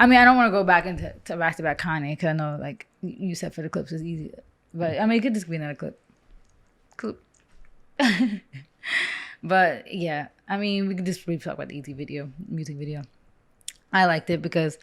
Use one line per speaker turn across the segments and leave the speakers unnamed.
I mean, I don't want to go back into back to back Kanye because I know like you said for the clips is easy, but I mean, it could just be another clip. But yeah, I mean, we could just briefly talk about the Eazy music video. I liked it because,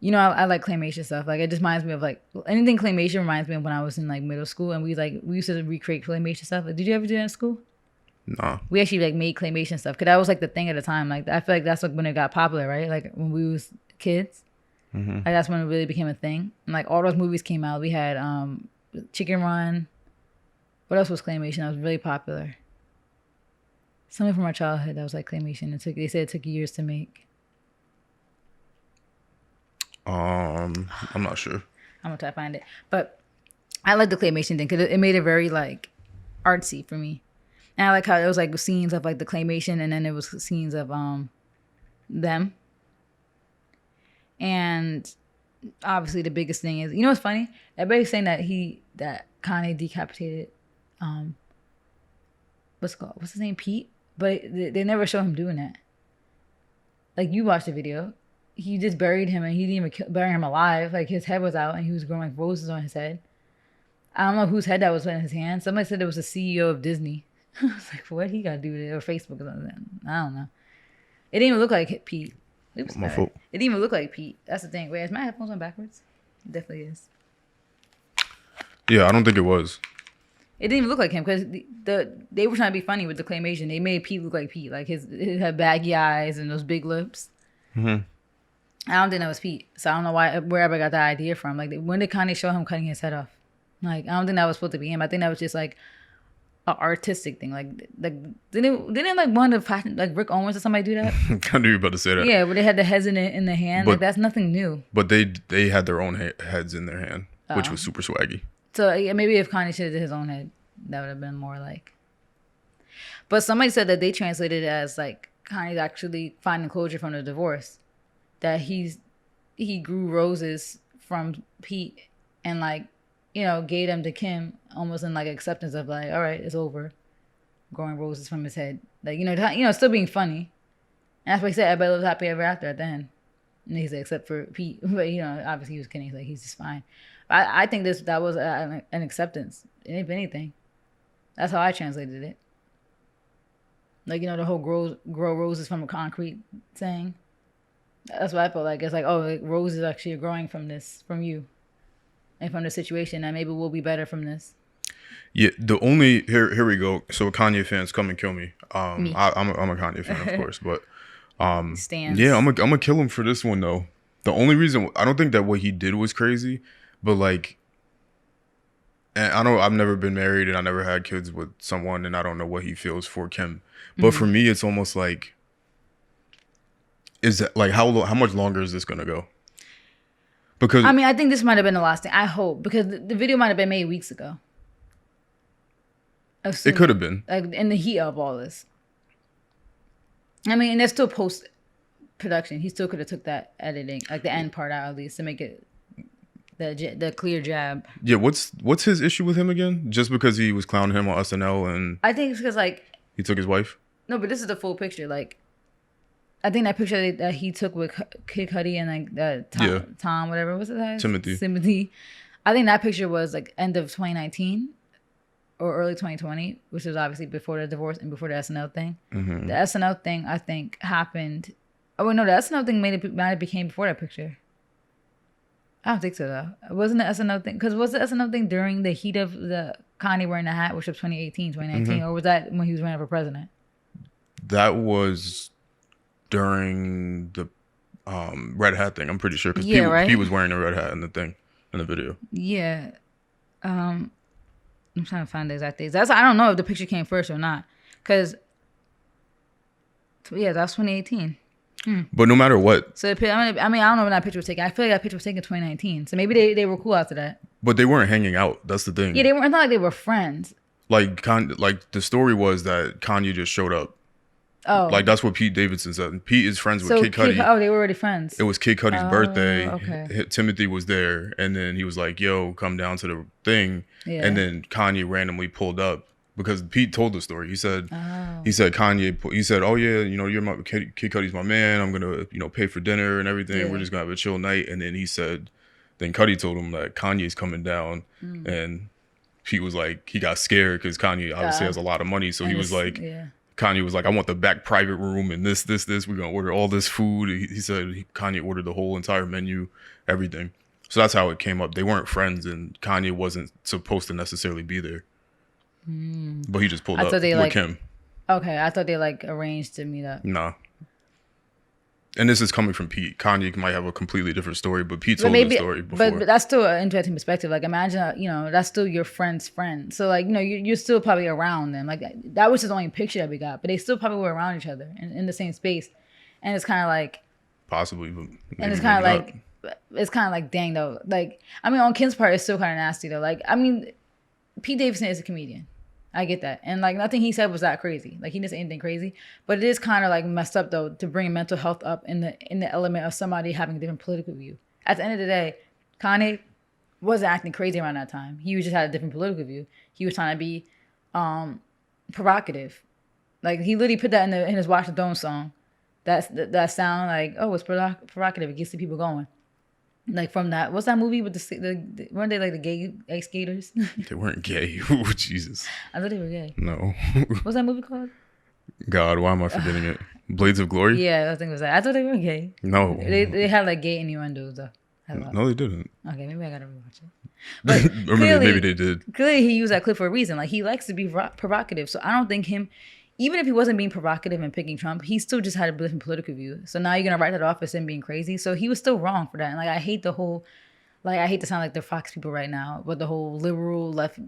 you know, I like claymation stuff. Like, it just reminds me of like anything claymation reminds me of when I was in like middle school and we used to recreate claymation stuff. Like, did you ever do that in school?
Nah.
We actually like made claymation stuff because that was like the thing at the time. Like, I feel like that's like when it got popular, right? Like when we was kids, like that's when it really became a thing. And like all those movies came out. We had Chicken Run. What else was claymation that was really popular? Something from our childhood that was like claymation. They said it took years to make.
I'm not sure.
I'm gonna try to find it, but I like the claymation thing because it made it very like artsy for me, and I like how it was like scenes of like the claymation, and then it was scenes of them, and obviously the biggest thing is, you know what's funny? Everybody's saying that Kanye decapitated what's his name, Pete, but they never show him doing that. Like, you watched the video. He just buried him, and he didn't even bury him alive. Like, his head was out, and he was growing like roses on his head. I don't know whose head that was in his hand. Somebody said it was the CEO of Disney. I was like, what he got to do with it? Or Facebook or something. I don't know. It didn't even look like Pete. Oops,
My fault.
It didn't even look like Pete. That's the thing. Wait, is my headphones on backwards? It definitely is.
Yeah, I don't think it was.
It didn't even look like him because they were trying to be funny with the claymation. They made Pete look like Pete. Like, he had baggy eyes and those big lips.
Mm-hmm.
I don't think that was Pete. So I don't know where everybody got that idea from. Like, when did Kanye show him cutting his head off? Like, I don't think that was supposed to be him. I think that was just like an artistic thing. Like didn't like one of the like Rick Owens or somebody do that?
I knew you were about to say that.
Yeah, where they had the heads in the hand. Like, that's nothing new.
But they had their own heads in their hand, which was super swaggy.
So yeah, maybe if Kanye should have did his own head, that would have been more like. But somebody said that they translated it as like Kanye's actually finding closure from the divorce. That he grew roses from Pete and like, you know, gave them to Kim almost in like acceptance of like, all right, it's over. Growing roses from his head. Like, you know, still being funny. And that's what he said, everybody lives happy ever after at the end. And he said, except for Pete. But, you know, obviously he was kidding. He's like, he's just fine. But I think that was an acceptance. If anything. That's how I translated it. Like, you know, the whole grow roses from a concrete saying. That's what I felt like. It's like, oh, like, roses actually are growing from you. And from the situation, and maybe we'll be better from this.
Yeah, here we go. So Kanye fans, come and kill me. I'm a Kanye fan, of course, but
Stands.
yeah, I'm gonna kill him for this one though. The only reason, I don't think that what he did was crazy, but like, and I know I've never been married and I never had kids with someone, and I don't know what he feels for Kim. But for me, it's almost like, is that like how much longer is this gonna go? Because
I mean, I think this might have been the last thing. I hope, because the video might have been made weeks ago.
It could have been,
like, in the heat of all this. I mean, and there's still post production. He still could have took that editing, like the end part out at least, to make it the clear jab.
Yeah, what's his issue with him again? Just because he was clowning him on SNL and
I think it's because like
he took his wife.
No, but this is the full picture. Like, I think that picture that he took with Kid Cudi and like Tom, whatever was it? Timothy. I think that picture was like end of 2019 or early 2020, which was obviously before the divorce and before the SNL thing. Mm-hmm. The SNL thing, I think, happened. Oh wait, no, the SNL thing might have became before that picture. I don't think so though. It wasn't the SNL thing, because was the SNL thing during the heat of the Kanye wearing the hat, which was 2018, 2019, or was that when he was running for president?
That was during the red hat thing, I'm pretty sure, because Pete was wearing a red hat in the thing in the video.
Yeah, I'm trying to find the exact dates. I don't know if the picture came first or not, because that's 2018.
But no matter what,
so I mean, I don't know when that picture was taken. I feel like that picture was taken in 2019. So maybe they were cool after that.
But they weren't hanging out. That's the thing.
Yeah, they weren't. It's not like they were friends.
Like the story was that Kanye just showed up. Oh, like that's what Pete Davidson said. Pete is friends with Kid Cudi.
Oh, they were already friends.
It was Kid Cudi's birthday. Okay. Timothy was there, and then he was like, "Yo, come down to the thing." Yeah. And then Kanye randomly pulled up because Pete told the story. He said
Oh.
Kanye. He said, "Oh yeah, you're my Kid Cudi's my man. I'm gonna pay for dinner and everything.
Yeah.
We're just gonna have a chill night." And then he said, then Cudi told him that Kanye's coming down, and Pete was like, he got scared because Kanye obviously has a lot of money, so he was like.
Yeah.
Kanye was like, I want the back private room and this. We're going to order all this food. He said Kanye ordered the whole entire menu, everything. So that's how it came up. They weren't friends and Kanye wasn't supposed to necessarily be there. But he just pulled up with Kim.
Okay, I thought they like arranged to meet up.
Nah. And this is coming from Pete. Kanye might have a completely different story, but Pete told the story before.
But that's still an interesting perspective. Like, imagine, that's still your friend's friend. So, like, you're still probably around them. Like, that was just the only picture that we got. But they still probably were around each other in the same space. And it's kind of like...
Possibly, but
and it's kind of like... It's kind of like, dang, though. Like, I mean, on Kim's part, it's still kind of nasty, though. Like, I mean, Pete Davidson is a comedian. I get that. And like nothing he said was that crazy. Like he didn't say anything crazy. But it is kind of like messed up though to bring mental health up in the element of somebody having a different political view. At the end of the day, Kanye wasn't acting crazy around that time. He just had a different political view. He was trying to be provocative. Like he literally put that in his Watch the Throne song. That sound like, oh, it's provocative. It gets the people going. Like from that, what's that movie with the weren't they like the gay ice skaters?
They weren't gay. Oh, Jesus.
I thought they were gay.
No.
What's that movie called?
God, why am I forgetting it? Blades of Glory?
Yeah, I think it was that. I thought they were gay.
No.
They had like gay innuendos though.
No, they didn't.
Okay, maybe I gotta rewatch it. But
or maybe they did.
Clearly, he used that clip for a reason. Like he likes to be provocative. So I don't think even if he wasn't being provocative and picking Trump, he still just had a different political view. So now you're gonna write that off as him being crazy. So he was still wrong for that. And like I hate the whole, I hate to sound like the Fox people right now, but the whole liberal left,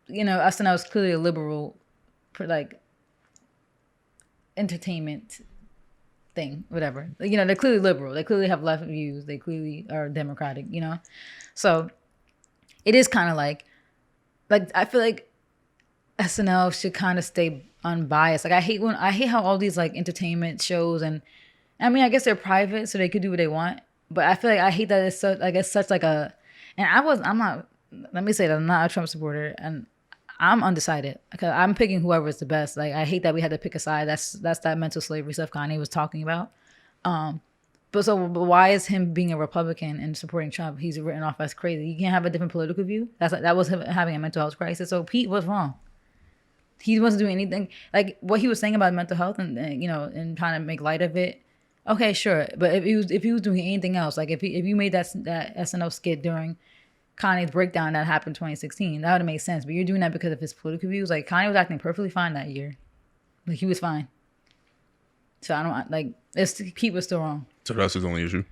SNL is clearly a liberal, like entertainment thing, whatever. They're clearly liberal. They clearly have left views. They clearly are democratic. So it is kind of like I feel like SNL should kind of stay unbiased. Like I hate how all these like entertainment shows, and I mean I guess they're private so they could do what they want, but I feel like I hate that it's such like a, and I'm not, let me say that I'm not a Trump supporter and I'm undecided because I'm picking whoever is the best. Like I hate that we had to pick a side. That's that mental slavery stuff Kanye was talking about. But why is him being a Republican and supporting Trump? He's written off as crazy. You can't have a different political view. That was him having a mental health crisis. So Pete was wrong. He wasn't doing anything like what he was saying about mental health and and trying to make light of it. Okay, sure, but if he was doing anything else, like if you made that SNL skit during Kanye's breakdown that happened in 2016, that would have made sense. But you're doing that because of his political views. Like Kanye was acting perfectly fine that year, like he was fine. So I don't like Pete was still wrong.
So that's his only issue.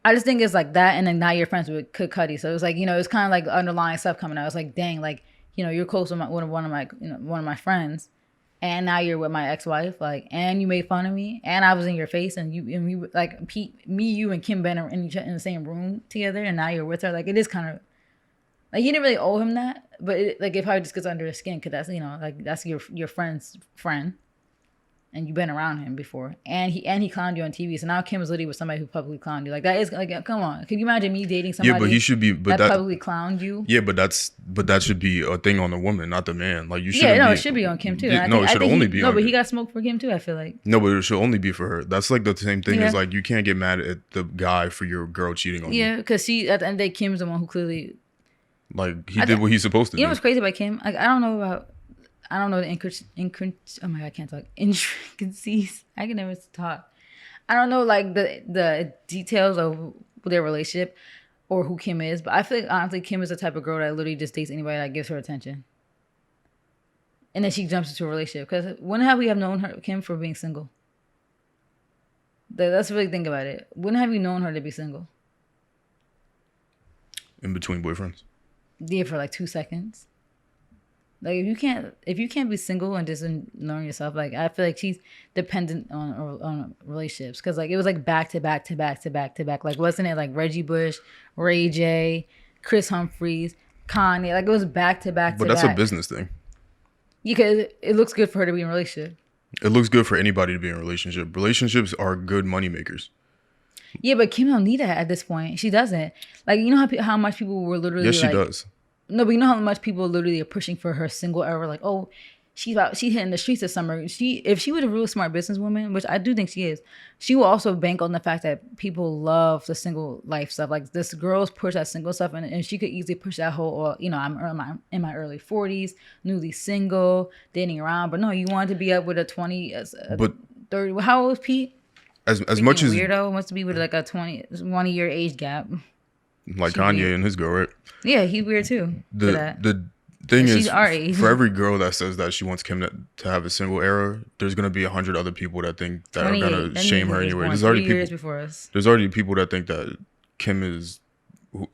I just think it's like that, and then now you're friends with Kid Cudi, so it's like it's kind of like underlying stuff coming out. It's like dang, like. You're close with one of my friends, and now you're with my ex-wife, like, and you made fun of me, and I was in your face, and we like Pete, me, you, and Kim Ben are in the same room together, and now you're with her. Like, it is kind of like you didn't really owe him that, but it probably just gets under his skin because that's like that's your friend's friend, and you've been around him before, and he clowned you on TV. So now Kim is literally with somebody who publicly clowned you. Like that is like, come on, can you imagine me dating somebody?
Yeah, but he should be, that
publicly clowned you.
Yeah, but that should be a thing on the woman, not the man. Like you should.
Yeah, no, it should be on Kim too.
It should only be.
No, but he got smoked for Kim too. I feel like.
No, but it should only be for her. That's like the same thing as like you can't get mad at the guy for your girl cheating on you.
Yeah, because she at the end of the day, Kim's the one who clearly.
Like he did what he's supposed to do.
You know what's crazy about Kim? Like I don't know the oh my God, I can't talk. Intricacies. I can never talk. I don't know like the details of their relationship or who Kim is, but I feel like honestly Kim is the type of girl that literally just dates anybody that gives her attention. And then she jumps into a relationship. Because when have we known Kim for being single? Let's really think about it. When have you known her to be single?
In between boyfriends.
Yeah, for like 2 seconds. Like if you can't be single and just learn yourself, like I feel like she's dependent on relationships because like it was like back to back to back to back to back. Like wasn't it like Reggie Bush, Ray J, Chris Humphries, Kanye? Like it was back to back.
But that's a business thing.
Because it looks good for her to be in a relationship.
It looks good for anybody to be in a relationship. Relationships are good money makers.
Yeah, but Kim don't need that at this point. She doesn't. Like you know how much people were literally.
Yes, she does.
No, but you know how much people literally are pushing for her single era. Like, oh, She hitting the streets this summer. If she was a real smart businesswoman, which I do think she is, she will also bank on the fact that people love the single life stuff. Like this girl's push that single stuff, and she could easily push that whole. I'm in my early 40s, newly single, dating around. But no, you wanted to be up with a 20, a
But
30. How old was Pete?
as much as
Weirdo wants to be with like a 20 year age gap.
like
She
Kanye
weird.
and his girl, right?
Yeah, he's weird too. For that.
The thing
She's
is,
our age.
for every girl that says that she wants Kim to have a single era, there's gonna be 100 other people that think that are
28.
gonna
That
shame
nigga
her
was
anyway.
born
There's already
3
people.
years before us.
There's already people that think that Kim is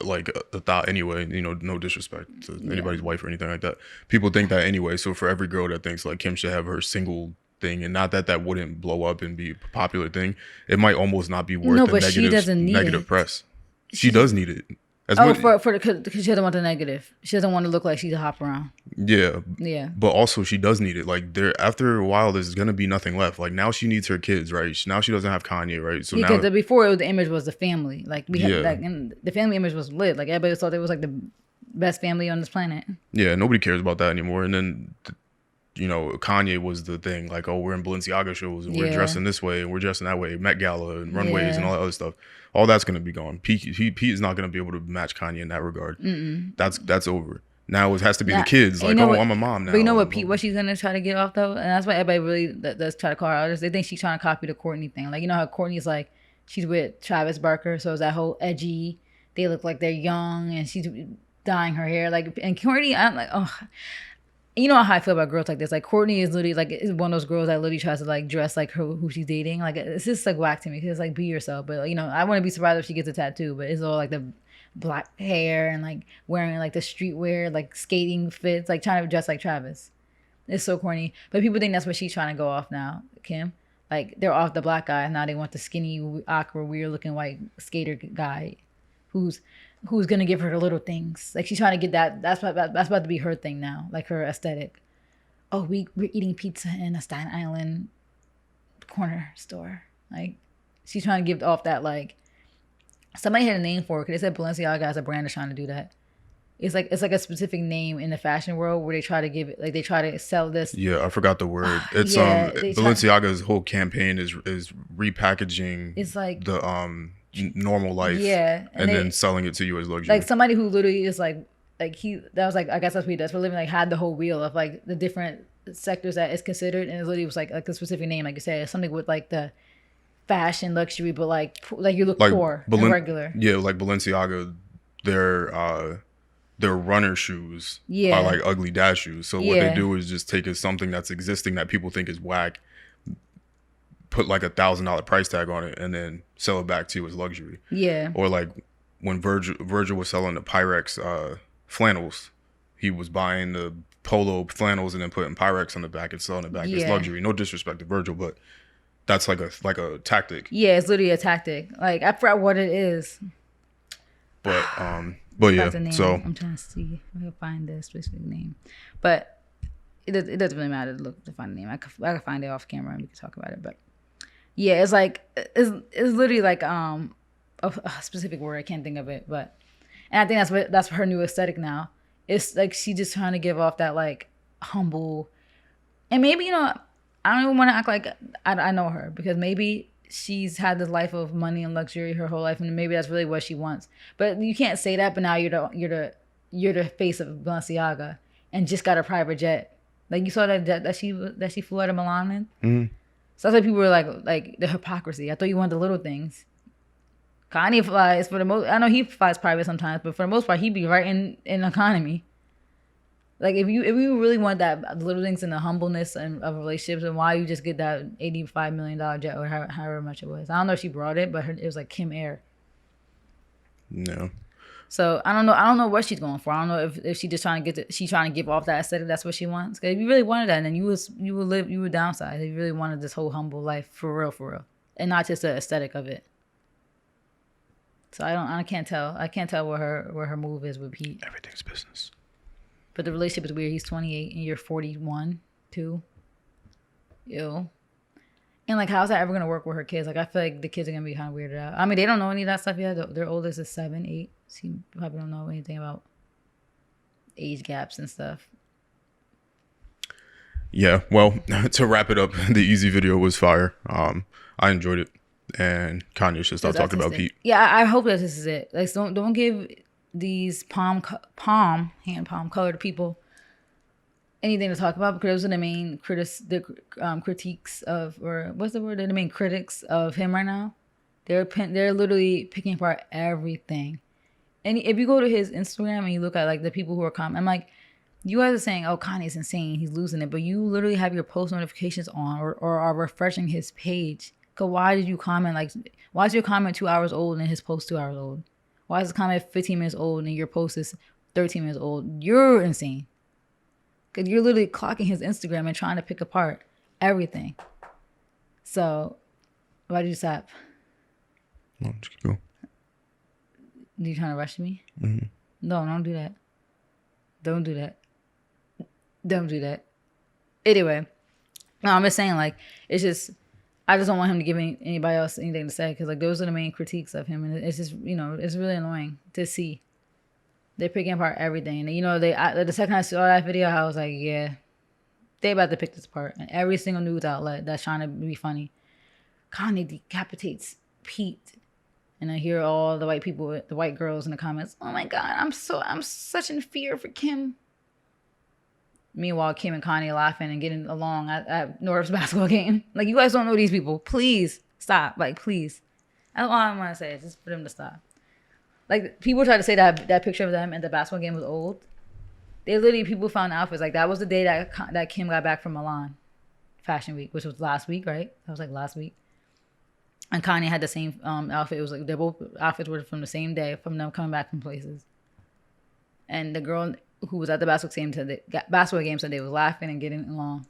like a thought anyway. No disrespect to anybody's wife or anything like that. People think that anyway. So for every girl that thinks like Kim should have her single thing, and not that wouldn't blow up and be a popular thing, it might almost not be worth the
but she doesn't need
negative
it.
press. She does need it.
Because she doesn't want the negative. She doesn't want to look like she's a hop around.
Yeah.
Yeah.
But also she does need it. Like after a while, there's gonna be nothing left. Like now she needs her kids, right? Now she doesn't have Kanye, right? So
Because
now
before the image was the family. Like we had
Yeah.
like, and the family image was lit. Like everybody thought it was like the best family on this planet.
yeah, nobody cares about that anymore. And then Kanye was the thing. Like, oh, we're in Balenciaga shows and we're
Yeah.
dressing this way and we're dressing that way, Met Gala and runways and
Yeah.
all that other stuff. All that's gonna be gone. Pete is not gonna be able to match Kanye in that regard. That's over. Now it has to be the kids. Like, I'm a mom now.
But you know what she's gonna try to get off though, and that's why everybody really does try to call her out. They think she's trying to copy the Courtney thing. Like, you know how Courtney's like, she's with Travis Barker, so it's that whole edgy. They look like they're young, and she's dyeing her hair. Like, and Courtney, I'm like, oh. You know how I feel about girls like this. Like Courtney is literally like is one of those girls that literally tries to like dress like her who she's dating. Like it's just like whack to me because it's like be yourself. But I wouldn't be surprised if she gets a tattoo. But it's all like the black hair and like wearing like the streetwear like skating fits, like trying to dress like Travis. It's so corny. But people think that's what she's trying to go off now, Kim. Like they're off the black guy now. They want the skinny, awkward, weird looking white skater guy, who's gonna give her the little things. Like she's trying to get that. That's about to be her thing now. Like her aesthetic. Oh, we're eating pizza in a Staten Island corner store. Like she's trying to give off that like. Somebody had a name for it because they said Balenciaga as a brand is trying to do that. It's like a specific name in the fashion world where they try to give it like they try to sell this.
Yeah, I forgot the word. It's Balenciaga's whole campaign is repackaging.
It's like
the normal life.
Yeah,
and then selling it to you as luxury.
Like somebody who literally is like I guess that's what he does for a living. Like had the whole wheel of like the different sectors that is considered, and it literally was like a specific name, like you said, something with like the fashion luxury, but like you look like poor and regular.
Yeah, like Balenciaga, their runner shoes are like ugly dad shoes. So what they do is just take something that's existing that people think is whack, put like $1,000 price tag on it, and then sell it back to you as luxury.
Yeah.
Or like when Virgil was selling the Pyrex flannels, he was buying the polo flannels and then putting Pyrex on the back and selling it back as luxury. No disrespect to Virgil, but that's like a tactic.
Yeah, it's literally a tactic. Like I forgot what it is.
But yeah, so
I'm trying to see if I can find the specific name, but it doesn't really matter to find the name. I can find it off camera and we can talk about it. But yeah, it's like it's literally like a specific word. I can't think of it, but and I think that's her new aesthetic now. It's like she just trying to give off that like humble, and maybe I don't even want to act like I know her because maybe she's had this life of money and luxury her whole life, and maybe that's really what she wants. But you can't say that. But now you're the face of Balenciaga and just got a private jet. Like you saw that jet that she flew out of Milan in.
Mm-hmm. So
that's why people were like the hypocrisy. I thought you wanted the little things. Kanye flies for the most. I know he flies private sometimes, but for the most part, he be right in economy. Like if you really want that the little things and the humbleness of relationships, and why you just get that $85 million jet or however much it was. I don't know if she brought it, but it was like Kim Air.
No.
So I don't know what she's going for. I don't know if she just trying to give off that aesthetic. That's what she wants. Because if you really wanted that, then you would downsize. If you really wanted this whole humble life for real, and not just the aesthetic of it. So I can't tell. I can't tell where her move is with Pete.
Everything's business.
But the relationship is weird. He's 28 and you're 41, too. Ew. And like, how's that ever gonna work with her kids? Like, I feel like the kids are gonna be kind of weirded out. I mean, they don't know any of that stuff yet. Their oldest is 7, 8. So you probably don't know anything about age gaps and stuff.
Yeah, well, to wrap it up, the Easy video was fire. I enjoyed it, and Kanye should stop
It's
talking about
artistic.
Pete.
Yeah, I hope that this is it. Like, don't give these hand palm colored people anything to talk about, because those are the main critiques of, or what's the word? They're the main critics of him right now. They're literally picking apart everything. And if you go to his Instagram and you look at like the people who are commenting, I'm like, you guys are saying, "Oh, Kanye's insane, he's losing it," but you literally have your post notifications on, or are refreshing his page. Cause why did you comment like? Why is your comment 2 hours old and his post 2 hours old? Why is his comment 15 minutes old and your post is 13 minutes old? You're insane. Cause you're literally clocking his Instagram and trying to pick apart everything. So why did you stop?
No, just keep going.
Are you trying to rush me?
Mm-hmm.
No, don't do that. Don't do that. Don't do that. Anyway, no, I'm just saying, like, it's just, I just don't want him to give anybody else anything to say, because like those are the main critiques of him, and it's just, it's really annoying to see. They're picking apart everything, and the second I saw that video, I was like, yeah, they about to pick this apart, and every single news outlet that's trying to be funny, Kanye decapitates Pete. And I hear all the white people, the white girls in the comments, "Oh my God, I'm such in fear for Kim." Meanwhile, Kim and Kanye laughing and getting along at North's basketball game. Like, you guys don't know these people. Please stop. Like, please. That's all I want to say. Just for them to stop. Like, people try to say that picture of them at the basketball game was old. People found outfits. Like, that was the day that Kim got back from Milan Fashion Week, which was last week, right? That was like last week. And Kanye had the same outfit. It was like, both outfits were from the same day, from them coming back from places. And the girl who was at the basketball game said they was laughing and getting along.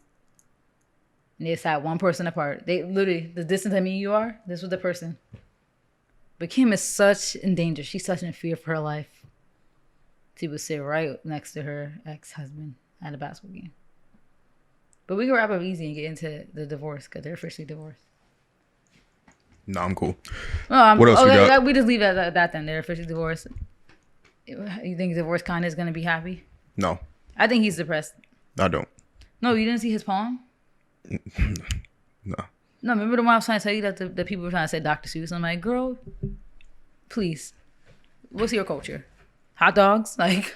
And they sat one person apart. They literally, the distance that me and you are, this was the person. But Kim is such in danger. She's such in fear for her life. She would sit right next to her ex-husband at a basketball game. But we can wrap up easy and get into the divorce, because they're officially divorced.
No, I'm cool.
What
else we got?
We just leave it at that then. They're officially divorced. You think divorce Kanye is going to be happy?
No.
I think he's depressed.
I don't.
No, you didn't see his poem?
No.
No, remember the one I was trying to tell you that the people were trying to say Dr. Seuss? I'm like, girl, please. What's your culture? Hot dogs? Like...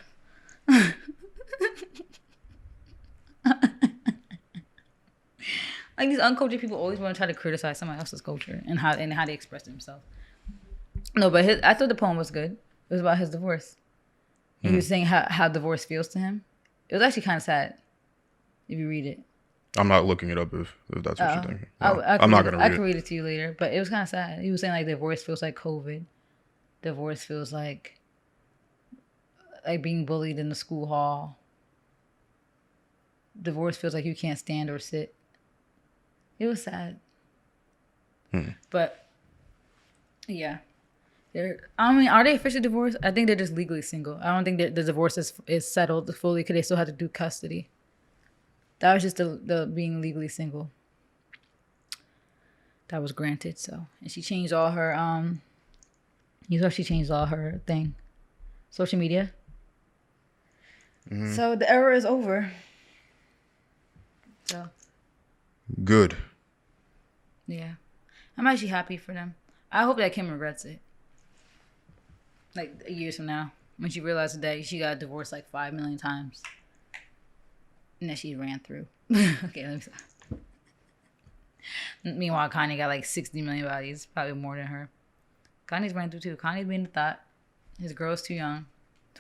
Like, these uncultured people always want to try to criticize somebody else's culture and how they express themselves. No, but I thought the poem was good. It was about his divorce. He was saying how divorce feels to him. It was actually kind of sad if you read it.
I'm not looking it up if that's what you're thinking. No, I'm not going to read it.
I can read it to you later, but it was kind of sad. He was saying like divorce feels like COVID. Divorce feels like being bullied in the school hall. Divorce feels like you can't stand or sit. It was sad. But yeah. Are they officially divorced? I think they're just legally single. I don't think that the divorce is settled fully, because they still have to do custody. That was just the being legally single. That was granted. So, and she changed all her she changed all her social media. So the era is over. So
good.
Yeah, I'm actually happy for them. I hope that Kim regrets it. Like years from now, when she realizes that she got divorced like 5 million times, and that she ran through. Okay, let me stop. Meanwhile, Kanye got like 60 million bodies, probably more than her. Kanye's ran through too. Kanye's being the thought. His girl's too young,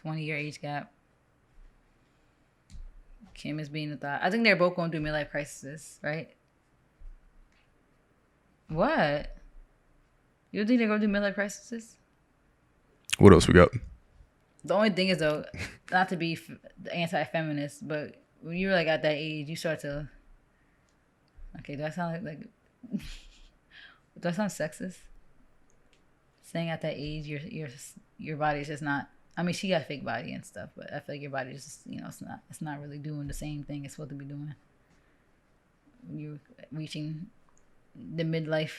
20-year age gap. Kim is being the thought. I think they're both going through midlife crises, right? What? You don't think they're going through midlife crises?
What else we got?
The only thing is, though, not to be anti-feminist, but when you're like at that age, you start to. Okay, do I sound like do I sound sexist? Saying at that age, your body's just not. I mean, she got a fake body and stuff, but I feel like your body's just, it's not really doing the same thing it's supposed to be doing. When you're reaching the midlife,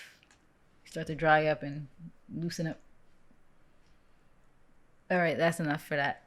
you start to dry up and loosen up. All right, that's enough for that.